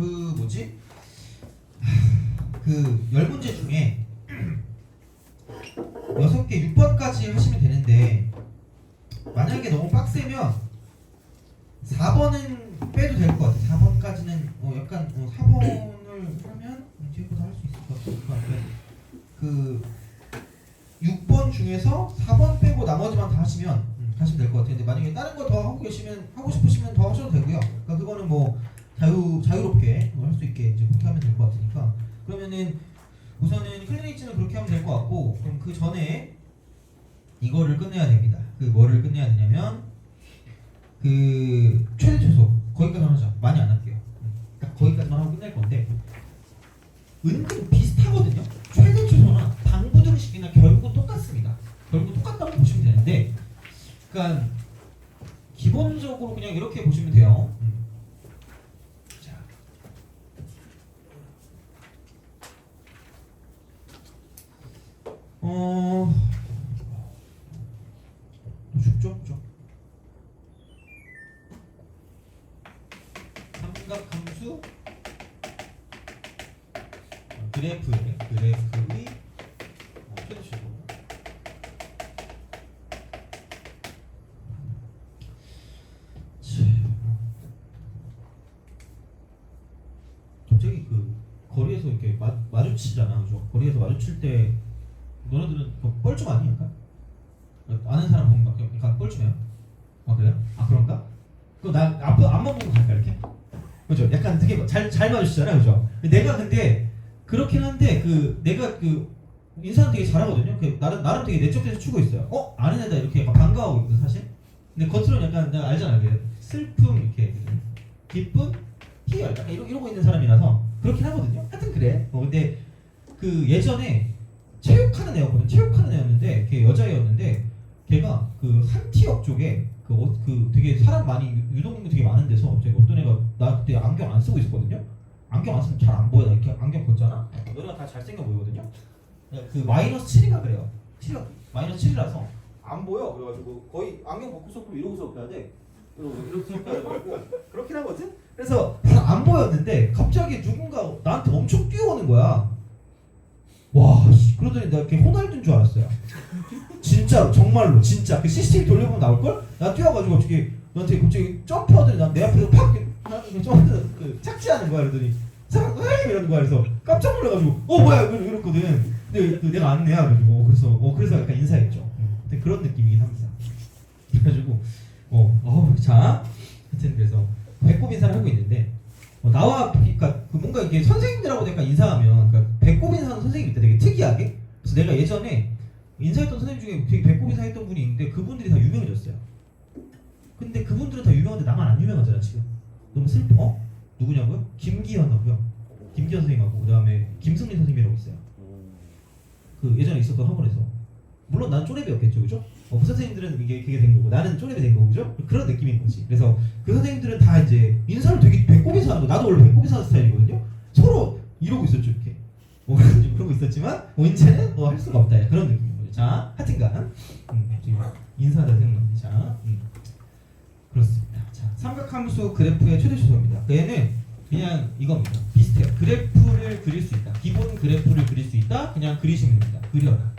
그 뭐지? 그 10문제 중에 6개 6번까지 하시면 되는데 만약에 너무 빡세면 4번은 빼도 될 것 같아요. 4번까지는 약간 4번을 하면 뒤에보다 할 수 있을 것 같아요. 그 6번 중에서 4번 빼고 나머지만 다 하시면 될 것 같아요. 근데 만약에 다른 거 더 하고 싶으시면 더 하셔도 되고요. 그러니까 그거는 뭐 자유롭게 할 수 있게 이제 그렇게 하면 될 것 같으니까. 그러면은 우선은 클리닉지는 그렇게 하면 될 것 같고, 그럼 그 전에 이거를 끝내야 됩니다. 그 뭐를 끝내야 되냐면 그 최대 최소 거기까지만 하자. 많이 안 할게요. 딱 거기까지만 하고 끝낼 건데 은근 비슷하거든요. 최대 최소나 방부등식이나 결국은 똑같습니다. 결국은 똑같다고 보시면 되는데, 그러니까 기본적으로 그냥 이렇게 보시면 돼요. 자, 쉽죠? 삼각함수 그래프의 최대 최소. 갑자기 그 거리에서 이렇게 마주치잖아, 그죠? 거리에서 마주칠 때 너네들은 뻘쭘 아니 약간? 아는 사람 보면 막 약간 뻘쭘해요? 아 그래요? 아 그런가? 그럼 나 앞만 보고 갈까 이렇게? 그죠? 약간 되게 잘 마주치잖아, 그죠? 근데 그렇긴 한데 내가 인사는 되게 잘하거든요. 나름 되게 내적에서 추고 있어요. 아는 애다 이렇게 약간 반가워하고 있거든 사실. 근데 겉으로는 약간 내가 알잖아, 이게 슬픔 이렇게 기쁨, 희열 약간 이러고 있는 사람이라서 그렇긴 하거든요. 하여튼 그래. 근데 그 예전에 체육하는 애였는데 걔 여자애였는데 걔가 그 한티역 쪽에 그 되게 사람 많이 유동인구 되게 많은 데서 갑자기 어떤 애가 나 그때 안경 안 쓰고 있었거든요. 안경 안 쓰면 잘 안 보여. 나 이렇게 안경 벗잖아. 너네가 다 잘생겨 보이거든요. 그 -7인가 그래요. -7이라서 안 보여. 그래가지고 거의 안경 벗고서 이러고서 가야 돼. 이렇게 해가지고 그렇긴 하거든. 그래서 안 보였는데 갑자기 누군가 나한테 엄청 뛰어오는 거야. 와, 그러더니 내가 이렇게 호날두인 줄 알았어요. 진짜로, 정말로, 진짜 그 CCTV 돌려보면 나올걸? 나 뛰어가지고 갑자기 너한테 갑자기 점프하더니 내 앞에서 팍 점프 착지하는 거야. 그러더니 사람 이러는 거야. 그래서 깜짝 놀라가지고 뭐야 이랬거든. 근데 내가 아는 애야. 그래서 약간 인사했죠. 근데 그런 느낌이긴 합니다. 그래가지고 자, 하여튼 그래서 배꼽 인사를 하고 있는데 그러니까 뭔가 이게 선생님들하고 내가 인사하면 배꼽 인사하는 선생님이 있다. 되게 특이하게. 그래서 내가 예전에 인사했던 선생님 중에 되게 배꼽 인사했던 분이 있는데 그분들이 다 유명해졌어요. 근데 그분들은 다 유명한데 나만 안 유명하잖아 지금. 너무 슬퍼. 누구냐고요? 김기현하고요. 김기현 선생님하고 그다음에 김승민 선생님이라고 있어요. 그 예전에 있었던 학원에서. 물론 난 쪼레비였겠죠, 그죠? 그 선생님들은 그게 된 거고 나는 쪼레비 된 거고, 그죠? 그런 느낌인 거지. 그래서 그 선생님들은 다 이제 인사를 되게 배꼽 인사하는 거. 나도 원래 배꼽 인사하는 스타일이거든요. 서로 이러고 있었죠, 이렇게. 그러고 있었지만 이제는 할 수가 없다. 그런 느낌인 거죠. 자, 하여튼간 인사하다 생각납니다. 자, 그렇습니다. 자, 삼각함수 그래프의 최대 최소입니다. 얘는 그냥 이겁니다. 비슷해요. 그래프를 그릴 수 있다. 기본 그래프를 그릴 수 있다. 그냥 그리시면 됩니다. 그려라?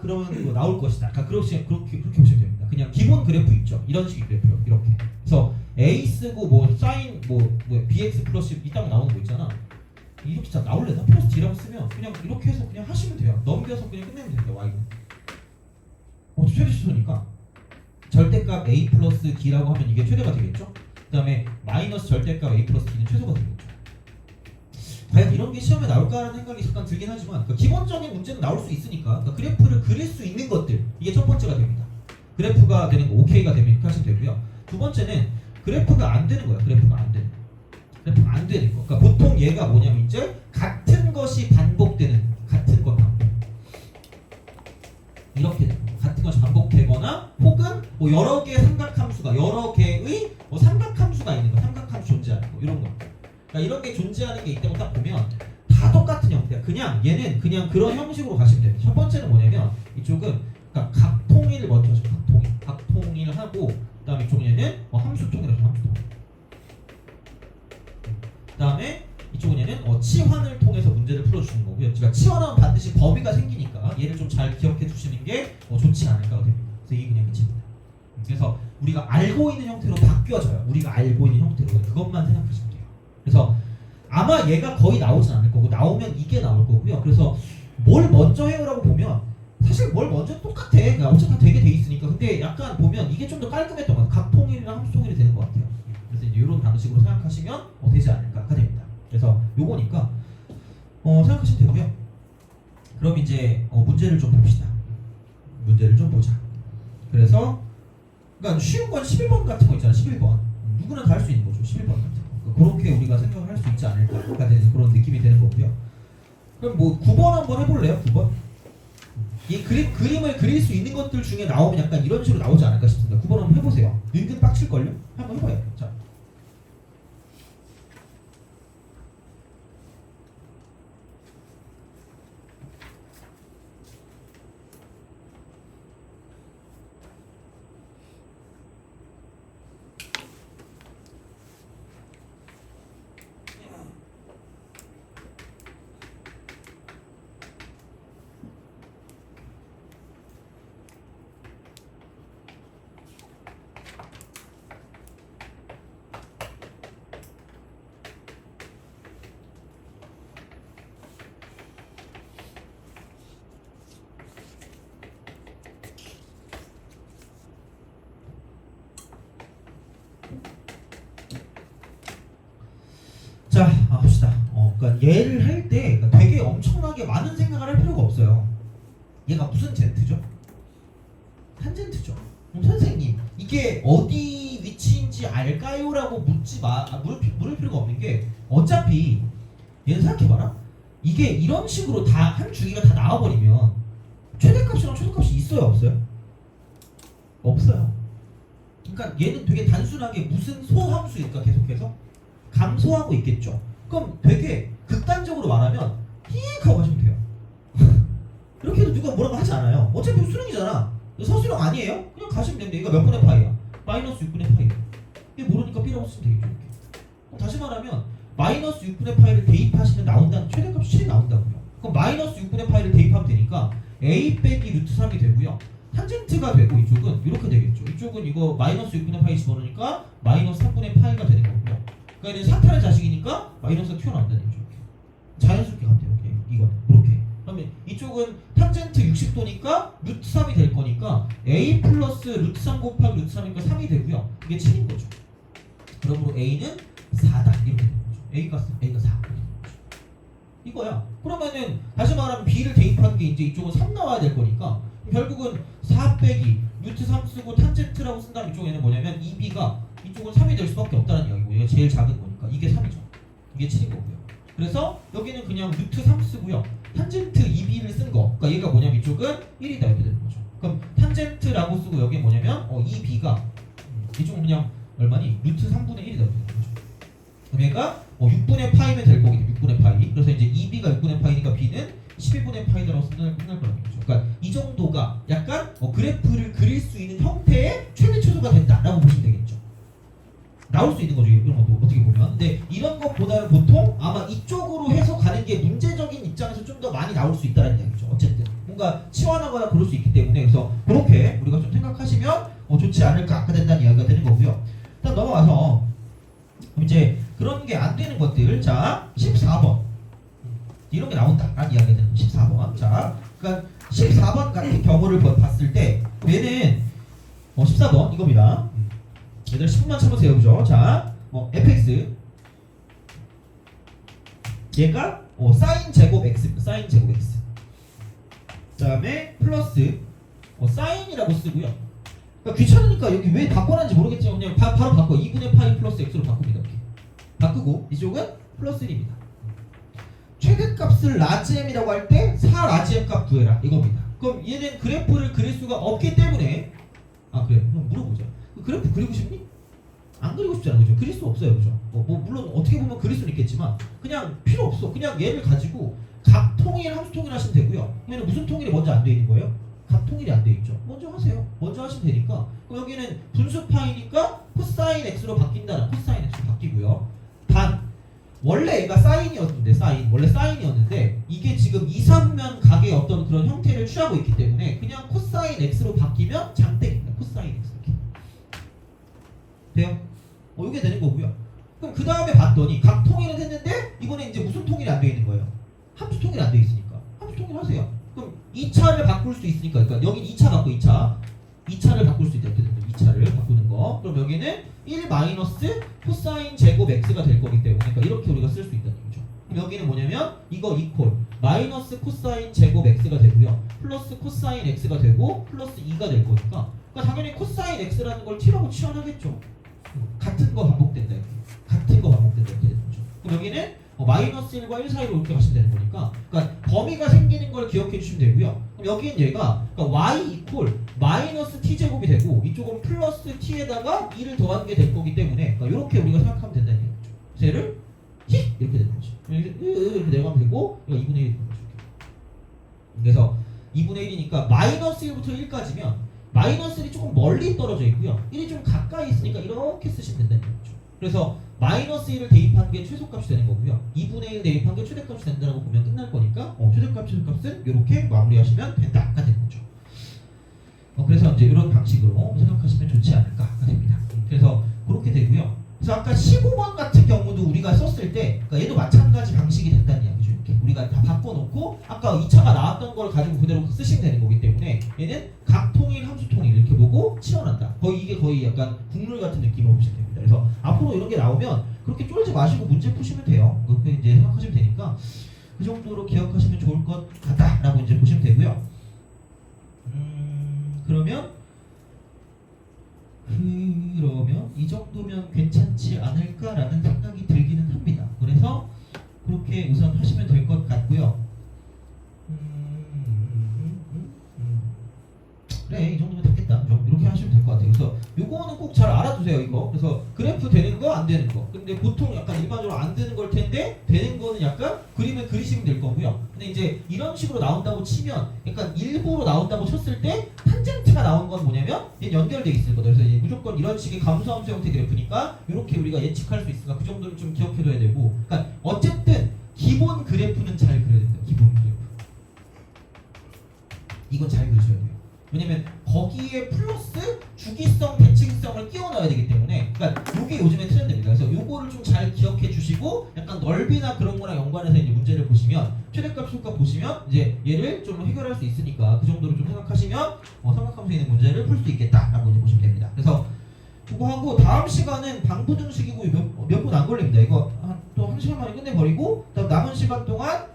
그러면 이거 나올 것이다. 그렇게 보시면 됩니다. 그냥 기본 그래프 있죠. 이런 식의 그래프요. 이렇게. 그래서 A 쓰고 사인 bx 플러스 이따가 나오는 거 있잖아. 이렇게 다 나올래나? 플러스 d라고 쓰면 그냥 이렇게 해서 그냥 하시면 돼요. 넘겨서 그냥 끝내면 됩니다. y는. 최대 최소니까 절대값 a 플러스 d라고 하면 이게 최대가 되겠죠. 그 다음에 마이너스 절대값 a 플러스 d는 최소가 되겠죠. 과연 이런 게 시험에 나올까라는 생각이 잠깐 들긴 하지만 기본적인 문제는 나올 수 있으니까 그래프를 그릴 수 있는 것들, 이게 첫 번째가 됩니다. 그래프가 되는 거, OK가 되면 이렇게 하시면 되고요. 두 번째는 그래프가 안 되는 거야. 그래프가 안 되는 거. 그러니까 보통 얘가 뭐냐면 이제 같은 것이 반복되는, 같은 것 반복. 이렇게 되는 거. 같은 것이 반복되거나 혹은 여러 개의 삼각함수가, 여러 개의 삼각함수가 있는 거, 삼각함수 존재하는 거, 이런 거. 그러니까 이런 게 존재하는 게 있다고 딱 보면 다 똑같은 형태야. 그냥 얘는 그냥 그런 형식으로 가시면 돼요. 첫 번째는 뭐냐면 이쪽은 그러니까 각통일을 먼저 하죠. 각통일 하고 그다음에 이쪽 얘는 함수통이라서 함수통. 다음에 이쪽은 얘는 치환을 통해서 문제를 풀어주는 거고요. 그러니까 치환하면 반드시 범위가 생기니까 얘를 좀 잘 기억해 두시는 게 좋지 않을까 됩니다. 그래서 이게 그냥 끝입니다. 그래서 우리가 알고 있는 형태로 바뀌어져요. 우리가 알고 있는 형태로. 그것만 생각하시면 돼요. 그래서 아마 얘가 거의 나오진 않을 거고 나오면 이게 나올 거고요. 그래서 뭘 먼저 해요라고 보면 사실 뭘 먼저 똑같아. 그러니까 어차피 되게 돼 있으니까. 근데 약간 보면 이게 좀 더 깔끔했던 것 같아요. 각통일이랑 함수통일이 되는 것 같아요. 그래서 이제 이런 방식으로 생각하시면 되지 않을까 됩니다. 그래서 요거니까 생각하시면 되고요. 그럼 이제 문제를 좀 봅시다. 문제를 좀 보자. 그래서 그러니까 쉬운 건 11번 같은 거 있잖아. 11번 누구나 다 할 수 있는 거죠. 11번 같은 거. 그렇게 우리가 생각을 할 수 있지 않을까 되는 그런 느낌이 되는 거고요. 그럼 뭐 9번 한번 해볼래요? 9번? 이 그림을 그릴 수 있는 것들 중에 나오면 약간 이런 식으로 나오지 않을까 싶습니다. 9번 한번 해보세요. 은근 빡칠걸요? 한번 해봐요. 자. 자, 봅시다. 그러니까 얘를 할 때 되게 엄청나게 많은 생각을 할 필요가 없어요. 얘가 무슨 젠트죠? 탄젠트죠. 그럼 선생님, 이게 어디 위치인지 알까요? 라고 물을 필요가 없는 게 어차피 얘는 생각해봐라. 이게 이런 식으로 다 한 주기가 다 나와버리면 최대값이랑 최소값이 있어요? 없어요? 없어요. 그러니까 얘는 되게 단순하게 무슨 소함수일까 계속해서? 감소하고 있겠죠. 그럼 되게 극단적으로 말하면 휙 하고 하시면 돼요. 이렇게 해도 누가 뭐라고 하지 않아요. 어차피 수능이잖아. 서술형 아니에요? 그냥 가시면 됩니다. 이거 몇 분의 파이야? 마이너스 6분의 파이. 이게 모르니까 B라고 쓰면 되겠죠. 이렇게. 다시 말하면 마이너스 6분의 파이를 대입하시면 나온다는 최대값이 7이 나온다고요. 그럼 마이너스 6분의 파이를 대입하면 되니까 A 빼기 루트 3이 되고요. 탄젠트가 되고 이쪽은 이렇게 되겠죠. 이쪽은 이거 마이너스 6분의 파이 집어넣으니까 마이너스 3분의 파이가 되는 거고요. 그러니까 얘는 사탄의 자식이니까 마이너스가 튀어나온다는 얘기죠. 자연스럽게 가면 돼요. 이거는 그렇게. 그러면 이쪽은 탄젠트 60도니까 루트 3이 될 거니까 A 플러스 루트 3 곱하기 루트 3이니까 3이 되고요. 이게 7인 거죠. 그러므로 A는 4다 이렇게 되는 거죠. A가 4 이거야. 그러면은 다시 말하면 B를 대입한 게 이제 이쪽은 3 나와야 될 거니까 결국은 4 빼기 루트 3 쓰고 탄젠트라고 쓴 다음 이쪽에는 뭐냐면 2B가 이쪽은 3이 될 수밖에 없다는 이야기고 얘가 제일 작은 거니까 이게 3이죠. 이게 7인 거고요. 그래서 여기는 그냥 루트 3 쓰고요. 탄젠트 2B를 쓴 거. 그러니까 얘가 뭐냐면 이쪽은 1이다 이렇게 되는 거죠. 그럼 탄젠트라고 쓰고 여기 뭐냐면 2B가 이쪽은 그냥 얼마니? 루트 3분의 1이다 이렇게 되는 거죠. 그럼 얘가 6분의 파이면 될 거거든요. 6분의 파이. 그래서 이제 2B가 6분의 파이니까 B는 11분의 파이다라고 쓰면 끝날 거라는 거죠. 그러니까 이 정도가 약간 그래프를 그릴 수 있는 형태의 최대 최소가 된다라고 보시면 되겠죠. 나올 수 있는 거죠. 이런 것도 어떻게 보면. 근데 이런 것보다는 보통 아마 이쪽으로 해서 가는 게 문제적인 입장에서 좀 더 많이 나올 수 있다는 이야기죠. 어쨌든 뭔가 치환하거나 그럴 수 있기 때문에 그래서 그렇게 우리가 좀 생각하시면 좋지 않을까 된다는 이야기가 되는 거고요. 일단 넘어가서 이제 그런 게 안 되는 것들. 자, 14번 이런 게 나온다라는 이야기가 되는 14번. 자, 그러니까 14번 같은 경우를 봤을 때 얘는 14번 이겁니다. 얘들 10분만 쳐보세요. 그죠? 자, fx 얘가 사인 제곱 x, 사인 제곱 x. 그다음에 플러스 사인이라고 쓰고요. 그러니까 귀찮으니까 여기 왜 바꿔놨는지 모르겠지만 그냥 바로 바꿔. 2분의 파이 플러스 x로 바꿉니다. 이렇게 바꾸고 이쪽은 플러스 1입니다. 최대값을 라지 m이라고 할 때 4 라지 m 값 구해라 이겁니다. 그럼 얘는 그래프를 그릴 수가 없기 때문에 그래 그럼 물어보자. 그래프 그리고 싶니? 안 그리고 싶잖아. 그죠? 그릴 수 없어요. 그죠? 물론 어떻게 보면 그릴 수는 있겠지만 그냥 필요 없어. 그냥 얘를 가지고 각통일, 함수통일 하시면 되고요. 얘는 무슨 통일이 먼저 안 돼 있는 거예요? 각통일이 안 돼 있죠. 먼저 하세요. 먼저 하시면 되니까. 그럼 여기는 분수 파이니까 코사인 x로 바뀐다는 코사인 x로 바뀌고요. 단 원래 얘가 사인이었는데 원래 사인이었는데 이게 지금 2, 3면 각의 어떤 그런 형태를 취하고 있기 때문에 그냥 코사인 x로 바뀌면 장땡입니다. 코사인 x 이렇게 돼요? 이게 되는 거고요. 그럼 그 다음에 봤더니 각 통일은 했는데 이번에 이제 무슨 통일이 안 돼 있는 거예요? 함수 통일이 안 돼 있으니까 함수 통일 하세요. 그럼 2차를 바꿀 수 있으니까 그러니까 여기 2차 갖고 2차를 바꿀 수 있다. 이렇게 됩니다. 2차를 바꾸는 거. 그럼 여기는 1 마이너스 코사인 제곱 x가 될 거기 때문에 그러니까 이렇게 우리가 쓸 수 있다는 거죠. 그럼 여기는 뭐냐면 이거 이퀄 마이너스 코사인 제곱 x가 되고요. 플러스 코사인 x가 되고 플러스 2가 될 거니까 그러니까 당연히 코사인 x라는 걸 t라고 치환하겠죠. 같은 거 반복된다. 이렇게. 같은 거 반복된다. 이렇게 되는 거죠. 그럼 여기는 마이너스 1과 1 사이로 이렇게 가시면 되는 거니까 그러니까 범위가 생기는 걸 기억해 주시면 되고요. 그럼 여기는 얘가 그러니까 y 이퀄 마이너스 t제곱이 되고 이쪽은 플러스 t에다가 2를 더하는 게 될 거기 때문에 그러니까 이렇게 우리가 생각하면 된다는 얘기죠. 쟤를 히 이렇게 되는 거죠. 이렇게 내려가면 되고 이거 2분의 1이 되는 거죠. 그래서 2분의 1이니까 마이너스 1부터 1까지면 마이너스 1이 조금 멀리 떨어져 있고요. 1이 좀 가까이 있으니까 이렇게 쓰시면 된다는 얘기죠. 그래서 마이너스 1을 대입한 게 최소값이 되는 거고요. 2분의 1 대입한 게 최대값이 된다고 보면 끝날 거니까 최대값은 이렇게 마무리하시면 된다가 되는 거죠. 그래서 이제 이런 방식으로 생각하시면 좋지 않을까가 됩니다. 그래서 그렇게 되고요. 그래서 아까 15번 같은 경우도 우리가 썼을 때 그러니까 얘도 마찬가지 방식이 된다는 이야기죠. 이렇게 우리가 다 바꿔놓고 아까 2차가 나왔던 걸 가지고 그대로 쓰시면 되는 거기 때문에 얘는 각통일, 함수통일 이렇게 보고 치환한다. 이게 거의 약간 국룰 같은 느낌으로 보시면 됩니다. 그래서 앞으로 이런 게 나오면 그렇게 쫄지 마시고 문제 푸시면 돼요. 그렇게 이제 생각하시면 되니까 그 정도로 기억하시면 좋을 것 같다라고 이제 보시면 되고요. 그러면 이 정도면 괜찮지 않을까라는 생각이 들기는 합니다. 그래서 그렇게 우선 하시면 될 것 같고요. 그래 이 정도면 됐겠다. 이렇게 하시면 될 것 같아요. 그래서 요거는 꼭 잘 알아두세요. 이거 그래서 그래프 되는 거 안 되는 거. 근데 보통 약간 일반적으로 안 되는 걸 텐데 되는 거는 약간 그림을 그리시면 될 거고요. 근데 이제 이런 식으로 나온다고 치면 약간 일부로 나온다고 쳤을 때 탄젠트가 나온 건 뭐냐면 얘는 연결돼 있을 거다. 그래서 이제 무조건 이런 식의 감소함수 형태 그래프니까 이렇게 우리가 예측할 수 있으니까 그 정도는 좀 기억해둬야 되고. 그러니까 어쨌든 기본 그래프는 잘 그려야 됩니다. 기본 그래프. 이건 잘 그리셔야 돼요. 왜냐면 거기에 플러스 주기성, 대칭성을 끼워 넣어야 되기 때문에 그러니까 이게 요즘에 트렌드입니다. 그래서 요거를 좀 잘 기억해 주시고 약간 넓이나 그런 거랑 연관해서 이제 문제를 보시면 최대값, 최소값 보시면 이제 얘를 좀 해결할 수 있으니까 그 정도로 좀 생각하시면 삼각함수 있는 문제를 풀 수 있겠다라고 이제 보시면 됩니다. 그래서 그거 하고 다음 시간은 방부등식이고 몇 분 안 걸립니다. 이거 또 1시간 만에 끝내버리고 그다음 남은 시간 동안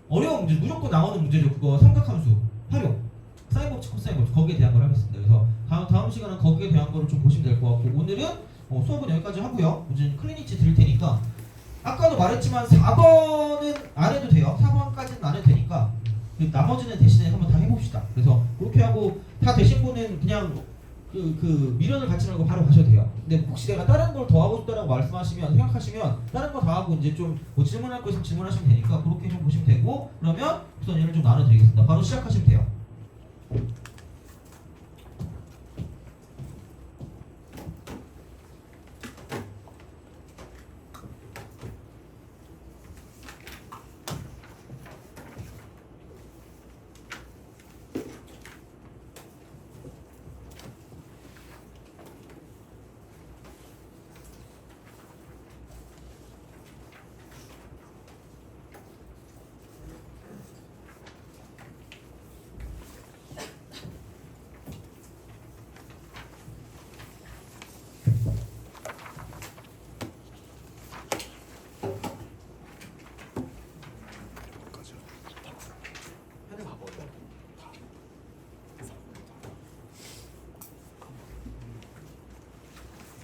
어려운 문제 무조건 나오는 문제죠. 그거 삼각함수 활용. 사인 법칙, 코사인 법칙 거기에 대한 걸 하겠습니다. 그래서 다음 시간은 거기에 대한 거를 좀 보시면 될 것 같고 오늘은 수업은 여기까지 하고요. 이제 클리니치 드릴 테니까 아까도 말했지만 4번은 안 해도 돼요. 4번까지는 안 해도 되니까 나머지는 대신에 한번 다 해봅시다. 그래서 그렇게 하고 다 되신 분은 그냥 그 미련을 갖지 말고 바로 가셔도 돼요. 근데 혹시 내가 다른 걸 더 하고 싶다라고 말씀하시면 생각하시면 다른 거 다 하고 이제 좀 질문할 거 있으면 질문하시면 되니까 그렇게 좀 보시면 되고 그러면 우선 얘를 좀 나눠드리겠습니다. 바로 시작하시면 돼요.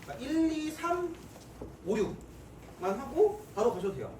그러니까 1, 2, 3, 5, 6만 하고 바로 가셔도 돼요.